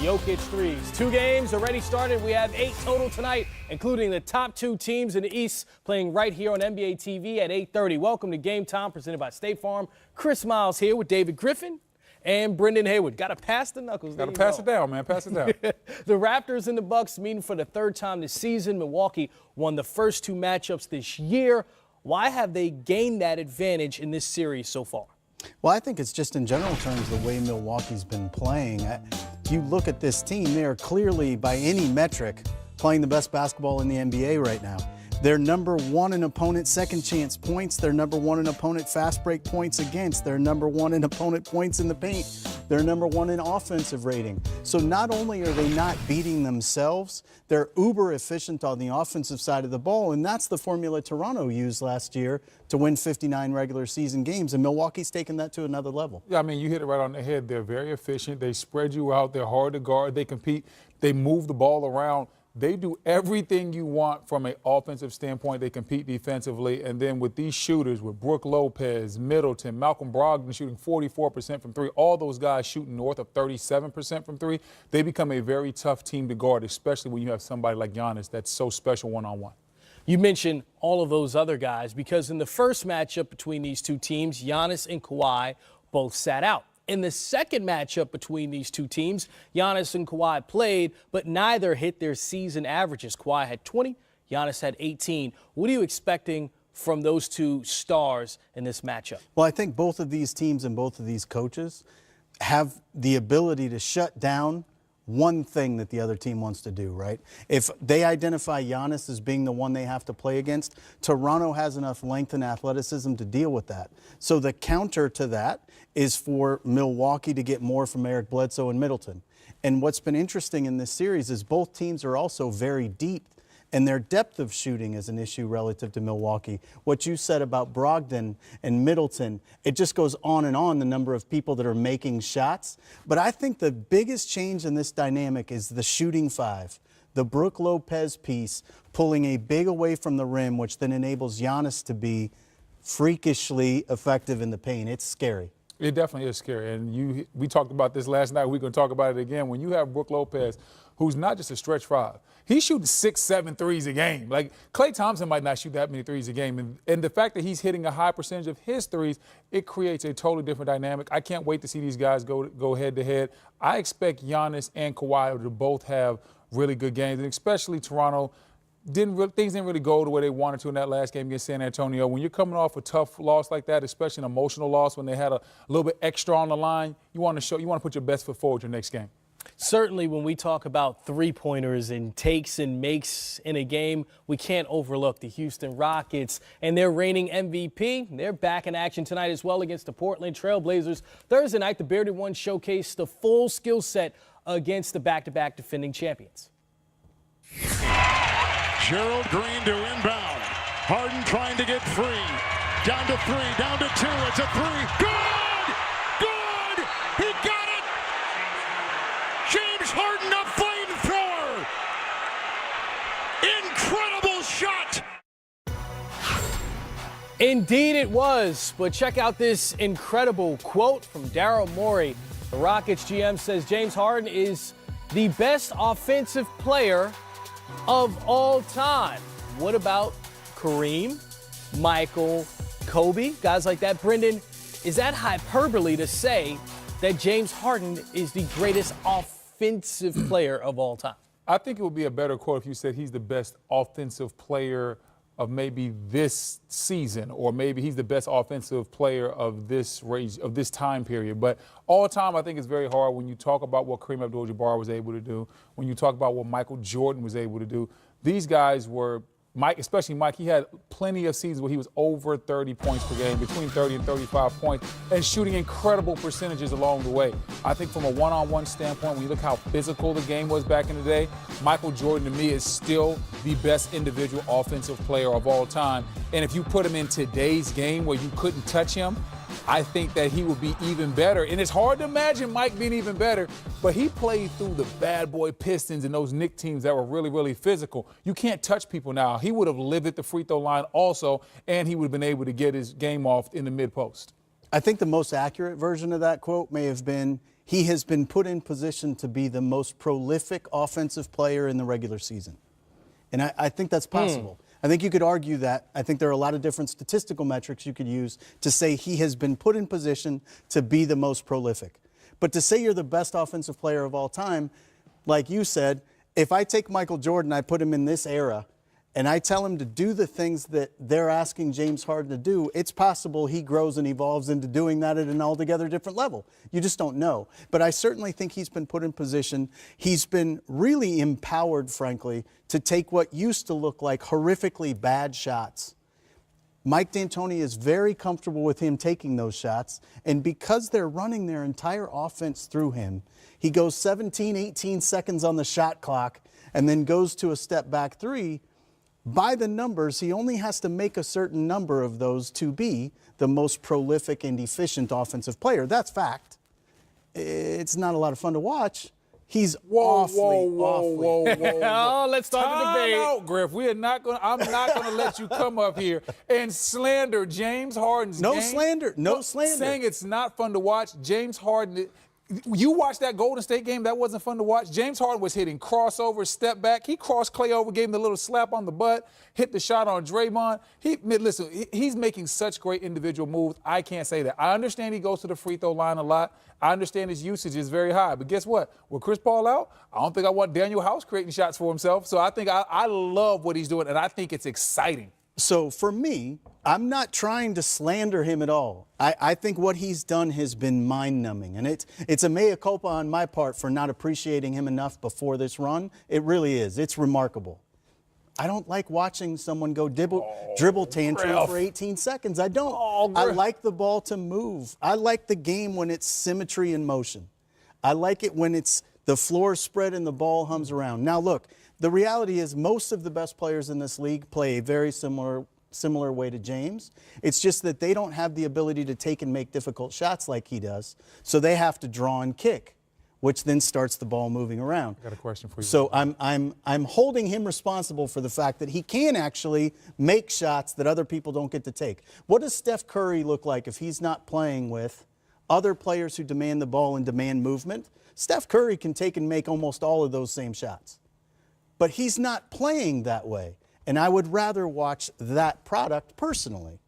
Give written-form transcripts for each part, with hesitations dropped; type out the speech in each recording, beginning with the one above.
Jokic threes. 2 games already started. We have 8 total tonight, including the top 2 teams in the East playing right here on NBA TV at 8:30. Welcome to Game Time, presented by State Farm. Chris Miles here with David Griffin and Brendan Haywood. Got to pass the knuckles. Got to pass it down, man. Pass it down. The Raptors and the Bucks meeting for the 3rd time this season. Milwaukee won the first 2 matchups this year. Why have they gained that advantage in this series so far? Well, I think it's just in general terms the way Milwaukee's been playing. If you look at this team, they are clearly, by any metric, playing the best basketball in the NBA right now. They're number 1 in opponent second chance points. They're number 1 in opponent fast break points against. They're number 1 in opponent points in the paint. They're number 1 in offensive rating. So not only are they not beating themselves, they're uber efficient on the offensive side of the ball. And that's the formula Toronto used last year to win 59 regular season games. And Milwaukee's taken that to another level. Yeah, I mean, you hit it right on the head. They're very efficient. They spread you out. They're hard to guard. They compete. They move the ball around. They do everything you want from an offensive standpoint. They compete defensively. And then with these shooters, with Brook Lopez, Middleton, Malcolm Brogdon shooting 44% from 3, all those guys shooting north of 37% from 3, they become a very tough team to guard, especially when you have somebody like Giannis that's so special one-on-one. You mentioned all of those other guys because in the first matchup between these 2 teams, Giannis and Kawhi both sat out. In the second matchup between these 2 teams, Giannis and Kawhi played, but neither hit their season averages. Kawhi had 20, Giannis had 18. What are you expecting from those 2 stars in this matchup? Well, I think both of these teams and both of these coaches have the ability to shut down one thing that the other team wants to do, right? If they identify Giannis as being the one they have to play against, Toronto has enough length and athleticism to deal with that. So the counter to that is for Milwaukee to get more from Eric Bledsoe and Middleton. And what's been interesting in this series is both teams are also very deep, and their depth of shooting is an issue relative to Milwaukee. What you said about Brogdon and Middleton, it just goes on and on, the number of people that are making shots. But I think the biggest change in this dynamic is the shooting 5, the Brook Lopez piece, pulling a big away from the rim, which then enables Giannis to be freakishly effective in the paint. It's scary. It definitely is scary. And we talked about this last night. We're going to talk about it again. When you have Brook Lopez, who's not just a stretch 5, he's shooting 6, 7 threes a game. Like, Klay Thompson might not shoot that many threes a game. And the fact that he's hitting a high percentage of his threes, it creates a totally different dynamic. I can't wait to see these guys go head to head. I expect Giannis and Kawhi to both have really good games, and especially Toronto. Things didn't really go the way they wanted to in that last game against San Antonio. When you're coming off a tough loss like that, especially an emotional loss when they had a little bit extra on the line, you want to put your best foot forward your next game. Certainly when we talk about three-pointers and takes and makes in a game, we can't overlook the Houston Rockets and their reigning MVP. They're back in action tonight as well against the Portland Trail Blazers. Thursday night, the Bearded Ones showcased the full skill set against the back-to-back defending champions. Gerald Green to inbound. Harden trying to get free. Down to 3, down to 2. It's a 3. Good! Good! He got it! James Harden, a flamethrower! Incredible shot! Indeed it was, but check out this incredible quote from Daryl Morey. The Rockets GM says James Harden is the best offensive player of all time. What about Kareem, Michael, Kobe, guys like that? Brendan, is that hyperbole to say that James Harden is the greatest offensive player of all time? I think it would be a better quote if you said he's the best offensive player of maybe this season, or maybe he's the best offensive player of this range, of this time period. But all time, I think it's very hard when you talk about what Kareem Abdul-Jabbar was able to do, when you talk about what Michael Jordan was able to do. These guys were, Mike, especially Mike, he had plenty of seasons where he was over 30 points per game, between 30 and 35 points, and shooting incredible percentages along the way. I think from a one-on-one standpoint, when you look how physical the game was back in the day, Michael Jordan, to me, is still the best individual offensive player of all time. And if you put him in today's game where you couldn't touch him, I think that he would be even better. And it's hard to imagine Mike being even better, but he played through the bad boy Pistons and those Knicks teams that were really, really physical. You can't touch people now. He would have lived at the free throw line also, and he would have been able to get his game off in the mid-post. I think the most accurate version of that quote may have been, he has been put in position to be the most prolific offensive player in the regular season. And I think that's possible. I think you could argue that. I think there are a lot of different statistical metrics you could use to say he has been put in position to be the most prolific. But to say you're the best offensive player of all time, like you said, if I take Michael Jordan, I put him in this era, and I tell him to do the things that they're asking James Harden to do, it's possible he grows and evolves into doing that at an altogether different level. You just don't know. But I certainly think he's been put in position. He's been really empowered, frankly, to take what used to look like horrifically bad shots. Mike D'Antoni is very comfortable with him taking those shots, and because they're running their entire offense through him, he goes 17, 18 seconds on the shot clock and then goes to a step back three. By the numbers, he only has to make a certain number of those to be the most prolific and efficient offensive player. That's fact. It's not a lot of fun to watch. He's awfully. Oh, let's start the debate. Time out, Griff. I'm not going to let you come up here and slander James Harden's game. No slander. Saying it's not fun to watch. James Harden. You watched that Golden State game, that wasn't fun to watch. James Harden was hitting crossovers, step back. He crossed Clay over, gave him the little slap on the butt, hit the shot on Draymond. He's making such great individual moves. I can't say that. I understand he goes to the free throw line a lot. I understand his usage is very high. But guess what? With Chris Paul out, I don't think I want Daniel House creating shots for himself. So I think I love what he's doing, and I think it's exciting. So for me, I'm not trying to slander him at all. I think what he's done has been mind-numbing. And it's a mea culpa on my part for not appreciating him enough before this run. It really is. It's remarkable. I don't like watching someone go dribble tantrum for 18 seconds. I don't. I like the ball to move. I like the game when it's symmetry in motion. I like it when it's the floor spread and the ball hums around. Now, look, the reality is most of the best players in this league play a very similar way to James. It's just that they don't have the ability to take and make difficult shots like he does, so they have to draw and kick, which then starts the ball moving around. I got a question for you. So I'm holding him responsible for the fact that he can actually make shots that other people don't get to take. What does Steph Curry look like if he's not playing with other players who demand the ball and demand movement? Steph Curry can take and make almost all of those same shots. But he's not playing that way. And I would rather watch that product personally.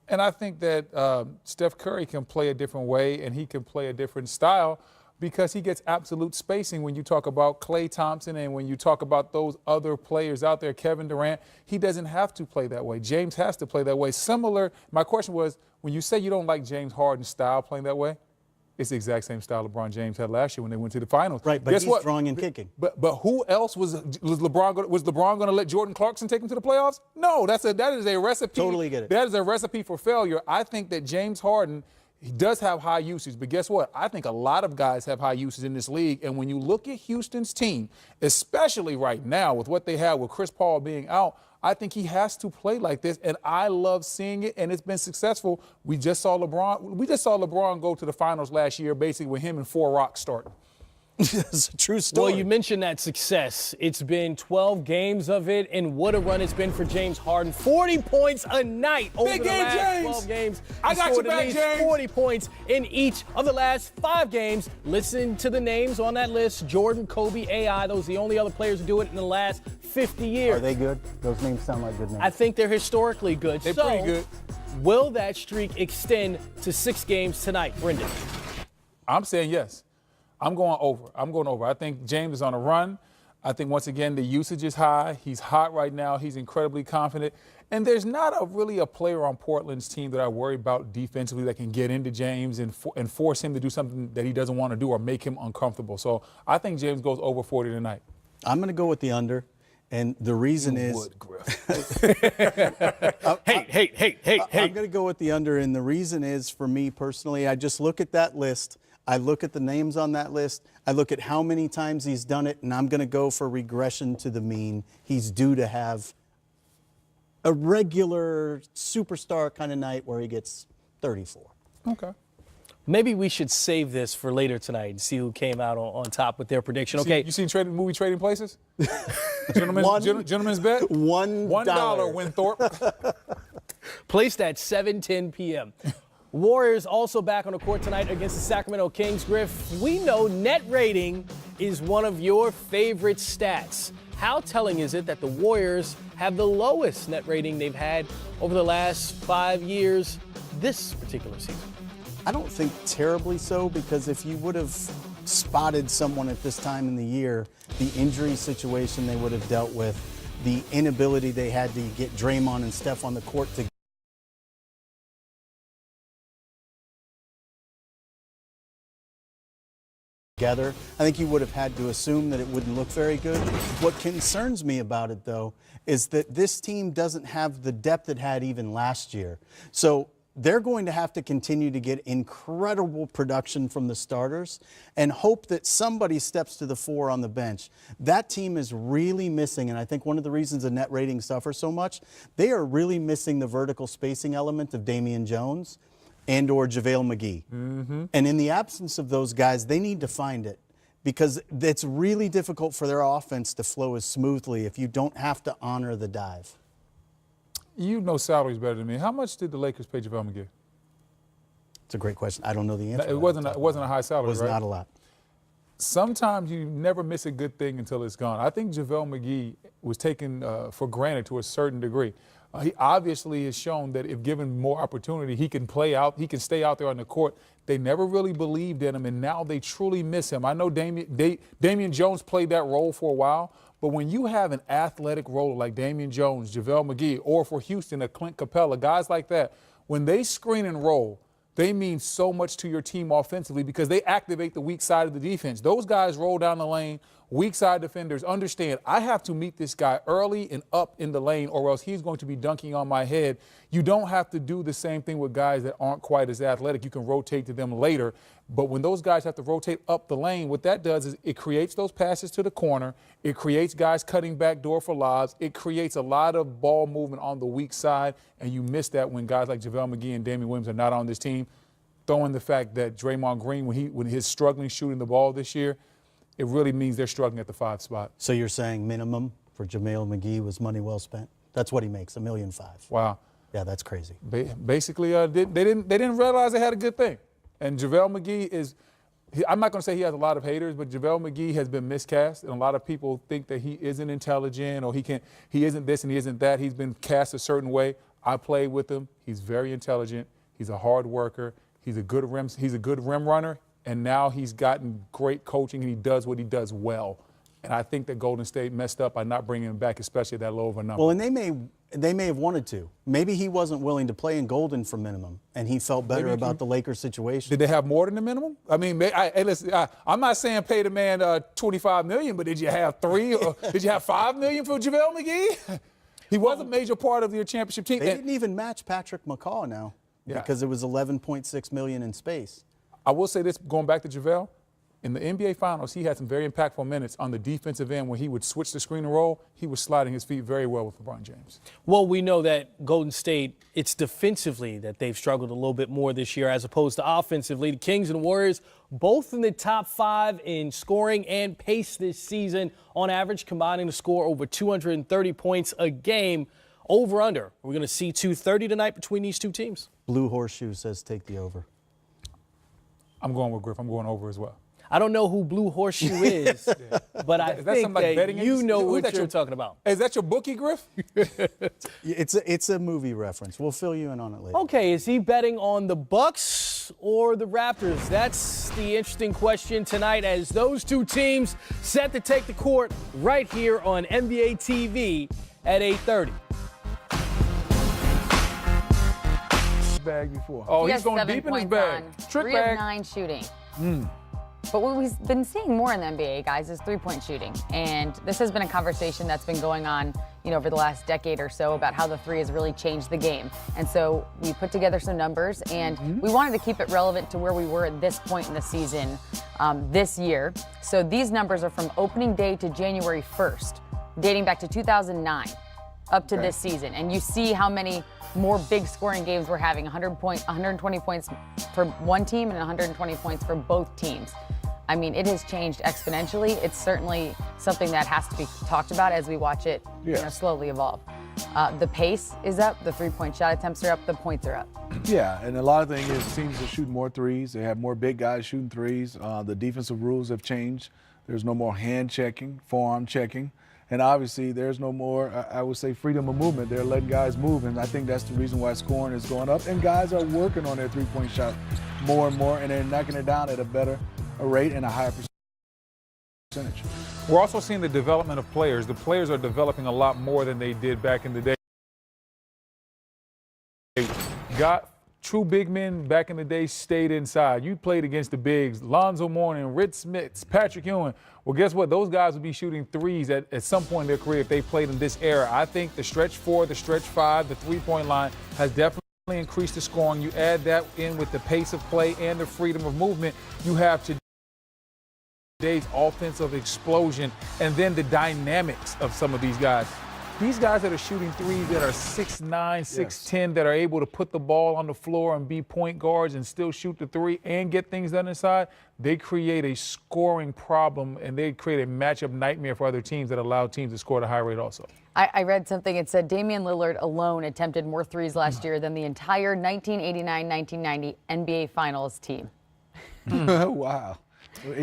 And I think that Steph Curry can play a different way and he can play a different style because he gets absolute spacing when you talk about Klay Thompson and when you talk about those other players out there, Kevin Durant. He doesn't have to play that way. James has to play that way. Similar, my question was, when you say you don't like James Harden's style playing that way, it's the exact same style LeBron James had last year when they went to the finals. Right, but he's drawing and kicking. But who else was LeBron going to let Jordan Clarkson take him to the playoffs? No, that is a recipe. Totally get it. That is a recipe for failure. I think that James Harden, he does have high usage, but guess what? I think a lot of guys have high usage in this league, and when you look at Houston's team, especially right now with what they have with Chris Paul being out, I think he has to play like this, and I love seeing it, and it's been successful. We just saw LeBron go to the finals last year, basically with him and 4 Rocks starting. It's a true story. Well, you mentioned that success. It's been 12 games of it, and what a run it's been for James Harden. 40 points a night over the last 12 games. I got you back, James. 40 points in each of the last 5 games. Listen to the names on that list. Jordan, Kobe, AI. Those are the only other players who do it in the last 50 years. Are they good? Those names sound like good names. I think they're historically good. They're pretty good. Will that streak extend to 6 games tonight, Brendan? I'm saying yes. I'm going over. I think James is on a run. I think, once again, the usage is high. He's hot right now. He's incredibly confident. And there's not really a player on Portland's team that I worry about defensively that can get into James and force him to do something that he doesn't want to do or make him uncomfortable. So I think James goes over 40 tonight. I'm going to go with the under. And the reason Hey. I'm going to go with the under. And the reason is, for me personally, I just look at that list. I look at the names on that list. I look at how many times he's done it, and I'm going to go for regression to the mean. He's due to have a regular superstar kind of night where he gets 34. Okay. Maybe we should save this for later tonight and see who came out on top with their prediction. Okay. You seen movie Trading Places? Gentleman's bet? $1. $1 Winthorpe. Placed at 7:10 p.m. Warriors also back on the court tonight against the Sacramento Kings. Griff, we know net rating is one of your favorite stats. How telling is it that the Warriors have the lowest net rating they've had over the last 5 years this particular season? I don't think terribly so, because if you would have spotted someone at this time in the year, the injury situation they would have dealt with, the inability they had to get Draymond and Steph on the court together, I think you would have had to assume that it wouldn't look very good. What concerns me about it, though, is that this team doesn't have the depth it had even last year. So they're going to have to continue to get incredible production from the starters and hope that somebody steps to the fore on the bench. That team is really missing, and I think one of the reasons the net rating suffers so much, they are really missing the vertical spacing element of Damian Jones and or JaVale McGee. And in the absence of those guys, they need to find it, because it's really difficult for their offense to flow as smoothly if you don't have to honor the dive. You know salaries better than me. How much did the Lakers pay JaVale McGee? It's a great question. I don't know the answer. It wasn't a high salary, It was right? not a lot. Sometimes you never miss a good thing until it's gone. I think JaVale McGee was taken for granted to a certain degree. He obviously has shown that if given more opportunity, he can play out, he can stay out there on the court. They never really believed in him, and now they truly miss him. I know Damian Jones played that role for a while, but when you have an athletic roller like Damian Jones, JaVale McGee, or for Houston, a Clint Capella, guys like that, when they screen and roll, they mean so much to your team offensively because they activate the weak side of the defense. Those guys roll down the lane. Weak side defenders understand I have to meet this guy early and up in the lane, or else he's going to be dunking on my head. You don't have to do the same thing with guys that aren't quite as athletic. You can rotate to them later. But when those guys have to rotate up the lane, what that does is it creates those passes to the corner. It creates guys cutting back door for lobs. It creates a lot of ball movement on the weak side, and you miss that when guys like JaVale McGee and Damian Williams are not on this team. Throwing the fact that Draymond Green, when he's struggling shooting the ball this year, it really means they're struggling at the 5 spot. So you're saying minimum for JaVale McGee was money well spent? That's what he makes, $1.5 million. Wow. Yeah, that's crazy. Basically, they didn't realize they had a good thing. And JaVale McGee is, I'm not going to say he has a lot of haters, but JaVale McGee has been miscast, and a lot of people think that he isn't intelligent or he isn't this and he isn't that. He's been cast a certain way. I played with him. He's very intelligent. He's a hard worker. He's a good rim runner. And now he's gotten great coaching, and he does what he does well. And I think that Golden State messed up by not bringing him back, especially at that low of a number. Well, and they may have wanted to. Maybe he wasn't willing to play in Golden for minimum, and he felt better about the Lakers situation. Did they have more than the minimum? I mean, listen, I'm not saying pay the man $25 million, but did you have $3 or did you have $5 million for JaVale McGee? He was a major part of your championship team. They didn't even match Patrick McCaw now because it was $11.6 million in space. I will say this, going back to JaVale, in the NBA Finals, he had some very impactful minutes on the defensive end when he would switch the screen and roll. He was sliding his feet very well with LeBron James. Well, we know that Golden State, it's defensively that they've struggled a little bit more this year as opposed to offensively. The Kings and Warriors, both in the top 5 in scoring and pace this season, on average, combining to score over 230 points a game. Over under. We're going to see 230 tonight between these two teams. Blue Horseshoe says take the over. I'm going with Griff. I'm going over as well. I don't know who Blue Horseshoe is, but I think that you know what you're talking about. Is that your bookie, Griff? It's a movie reference. We'll fill you in on it later. Okay, is he betting on the Bucks or the Raptors? That's the interesting question tonight as those two teams set to take the court right here on NBA TV at 8:30. Bag before. Oh, he he's going deep in his bag. Trick 3 bag. of 9 shooting. But what we've been seeing more in the NBA, guys, is three-point shooting. And this has been a conversation that's been going on, over the last decade or so about how the three has really changed the game. And so we put together some numbers, and we wanted to keep it relevant to where we were at this point in the season this year. So these numbers are from opening day to January 1st, dating back to 2009 up to this season. And you see how many more big scoring games we're having, 120 points for one team and 120 points for both teams. I mean, it has changed exponentially. It's certainly something that has to be talked about as we watch it slowly evolve. The pace is up, the three-point shot attempts are up, the points are up. Yeah, and a lot of things is teams are shooting more threes. They have more big guys shooting threes. The defensive rules have changed. There's no more hand checking, forearm checking. And obviously, there's no more, I would say, freedom of movement. They're letting guys move, and I think that's the reason why scoring is going up. And guys are working on their three-point shot more and more, and they're knocking it down at a better rate and a higher percentage. We're also seeing the development of players. The players are developing a lot more than they did back in the day. Got true big men back in the day stayed inside. You played against the bigs, Lonzo Mourning, Rich Smith, Patrick Ewing. Well, guess what? Those guys will be shooting threes at some point in their career if they played in this era. I think the stretch 4, the stretch 5, the three-point line has definitely increased the scoring. You add that in with the pace of play and the freedom of movement. You have today's offensive explosion and then the dynamics of some of these guys. These guys that are shooting threes that are 6'9", 6'10", that are able to put the ball on the floor and be point guards and still shoot the three and get things done inside, they create a scoring problem and they create a matchup nightmare for other teams that allow teams to score at a high rate also. I read something. It said Damian Lillard alone attempted more threes last year than the entire 1989-1990 NBA Finals team. Wow.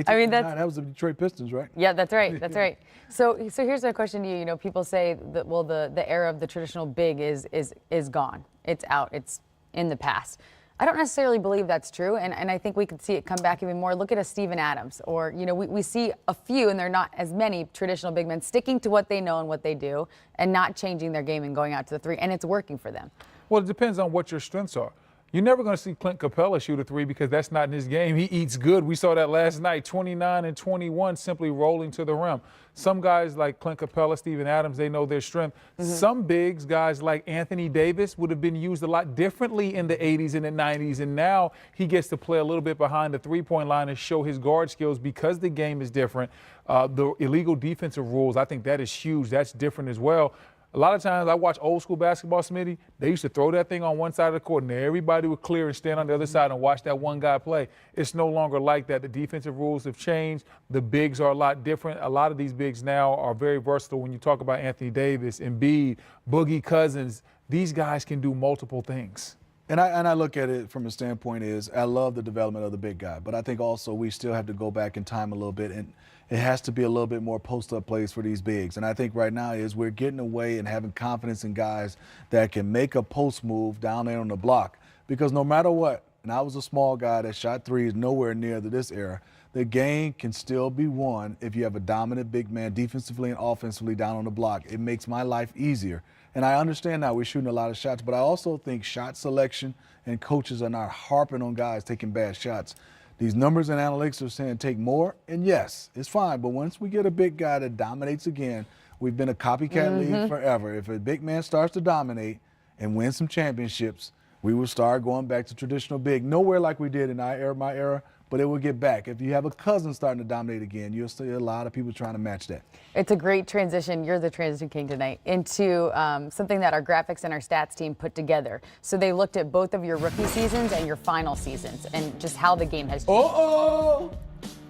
I mean, that was the Detroit Pistons, right? Yeah, that's right. That's right. So here's my question to you. You know, people say that, well, the era of the traditional big is gone. It's out. It's in the past. I don't necessarily believe that's true, and I think we could see it come back even more. Look at a Steven Adams, or, you know, we see a few, and they're not as many traditional big men sticking to what they know and what they do and not changing their game and going out to the three, and it's working for them. Well, it depends on what your strengths are. You're never going to see Clint Capella shoot a three because that's not in his game. He eats good. We saw that last night, 29 and 21, simply rolling to the rim. Some guys like Clint Capella, Steven Adams, they know their strength. Some bigs, guys like Anthony Davis, would have been used a lot differently in the 80s and the 90s, and now he gets to play a little bit behind the three-point line and show his guard skills because the game is different. The illegal defensive rules, I think that is huge. That's different as well. A lot of times I watch old school basketball, Smitty. They used to throw that thing on one side of the court and everybody would clear and stand on the other side and watch that one guy play. It's no longer like that. The defensive rules have changed. The bigs are a lot different. A lot of these bigs now are very versatile. When you talk about Anthony Davis, Embiid, Boogie Cousins, these guys can do multiple things. And I look at it from a standpoint is I love the development of the big guy, but I think also we still have to go back in time a little bit, and it has to be a little bit more post-up plays for these bigs. And I think right now is we're getting away and having confidence in guys that can make a post move down there on the block, because no matter what, and I was a small guy that shot threes nowhere near to this era, the game can still be won if you have a dominant big man defensively and offensively down on the block. It makes my life easier. And I understand now we're shooting a lot of shots, but I also think shot selection and coaches are not harping on guys taking bad shots. These numbers and analytics are saying take more, and yes, it's fine. But once we get a big guy that dominates again, we've been a copycat league forever. If a big man starts to dominate and win some championships, we will start going back to traditional big. Nowhere like we did in my era, but it will get back. If you have a cousin starting to dominate again, you'll see a lot of people trying to match that. It's a great transition. You're the transition king tonight into something that our graphics and our stats team put together. So they looked at both of your rookie seasons and your final seasons and just how the game has changed. Oh,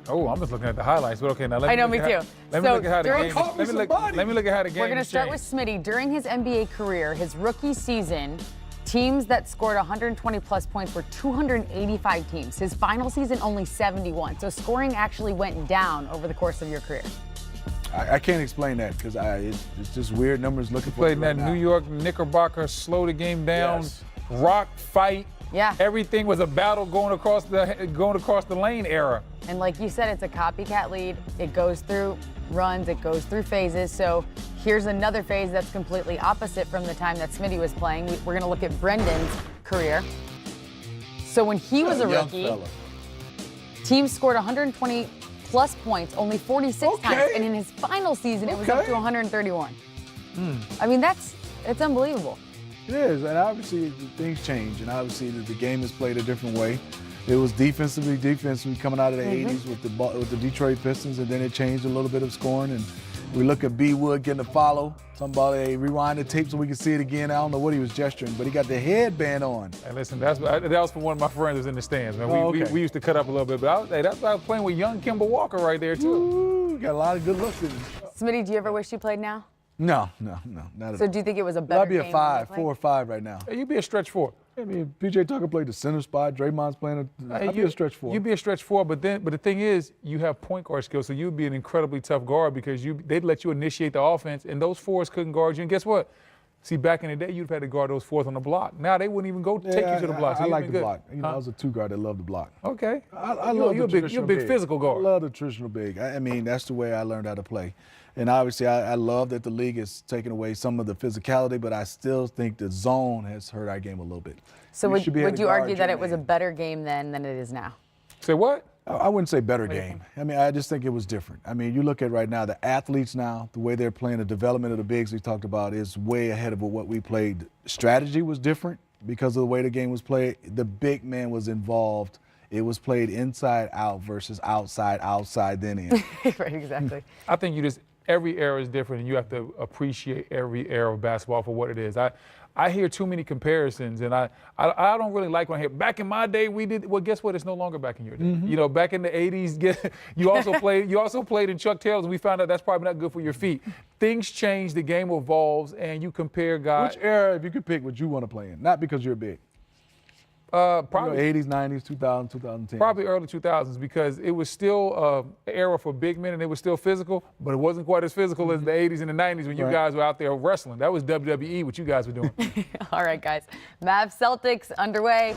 I'm just looking at the highlights, but okay, now let me. I know, look me at too. Let me look at how the game. Let me look at how the game. We're going to start with Smitty. During his NBA career, his rookie season, teams that scored 120 plus points were 285 teams. His final season, only 71. So scoring actually went down over the course of your career. I can't explain that because it's just weird numbers looking for played it in right that now. New York Knickerbocker, slow the game down, Yes. rock fight. Yeah. Everything was a battle going across the lane era. And like you said, it's a copycat lead. It goes through runs, it goes through phases. So here's another phase that's completely opposite from the time that Smitty was playing. We're going to look at Brendan's career. So when he was a Young rookie, fella. teams scored 120 plus points only 46 times. And in his final season, it was up to 131. I mean, it's unbelievable. It is, and obviously things change, and obviously the game is played a different way. It was defensively coming out of the 80s with the Detroit Pistons, and then it changed a little bit of scoring. And we look at B. Wood getting a follow. Somebody rewind the tape so we can see it again. I don't know what he was gesturing, but he got the headband on. And listen, that was from one of my friends who's in the stands, man. Okay. We used to cut up a little bit, but that's why I was playing with young Kemba Walker right there, too. Ooh, got a lot of good looks in him. Smitty, do you ever wish you played now? No, not at So all. do you think it was a better I'd be game a than 5, they 4 or 5 right now. You'd be a stretch 4. I mean, PJ Tucker played the center spot. Draymond's playing. I'd be a stretch 4. You'd be a stretch 4, but the thing is, you have point guard skills, so you'd be an incredibly tough guard because they'd let you initiate the offense, and those 4s couldn't guard you. And guess what? See, back in the day, you'd have had to guard those 4s on the block. Now they wouldn't even go take you to the block. So I you'd like been the good. block. You know, I was a 2 guard that loved the block. Okay. I love you're the a big physical guard. I love the traditional big. I mean, that's the way I learned how to play. And obviously, I love that the league is taking away some of the physicality, but I still think the zone has hurt our game a little bit. So would you argue that it was a man. better game then than it is now? Say what? I wouldn't say better game. I mean, I just think it was different. I mean, you look at right now, the athletes now, the way they're playing, the development of the bigs we talked about is way ahead of what we played. Strategy was different because of the way the game was played. The big man was involved. It was played inside out versus outside, then in. Right, exactly. I think every era is different, and you have to appreciate every era of basketball for what it is. I hear too many comparisons, and I don't really like when I hear, back in my day we did. Well, guess what? It's no longer back in your day. Mm-hmm. You know, back in the 80s, you also played in Chuck Taylors, and we found out that's probably not good for your feet. Things change, the game evolves, and you compare guys. Which era, if you could pick, would you want to play in? Not because you're big. Probably 80s, 90s, 2000, 2010. Probably early 2000s because it was still an era for big men and it was still physical, but it wasn't quite as physical as the 80s and the 90s when you guys were out there wrestling. That was WWE, what you guys were doing. All right, guys. Mavs Celtics underway.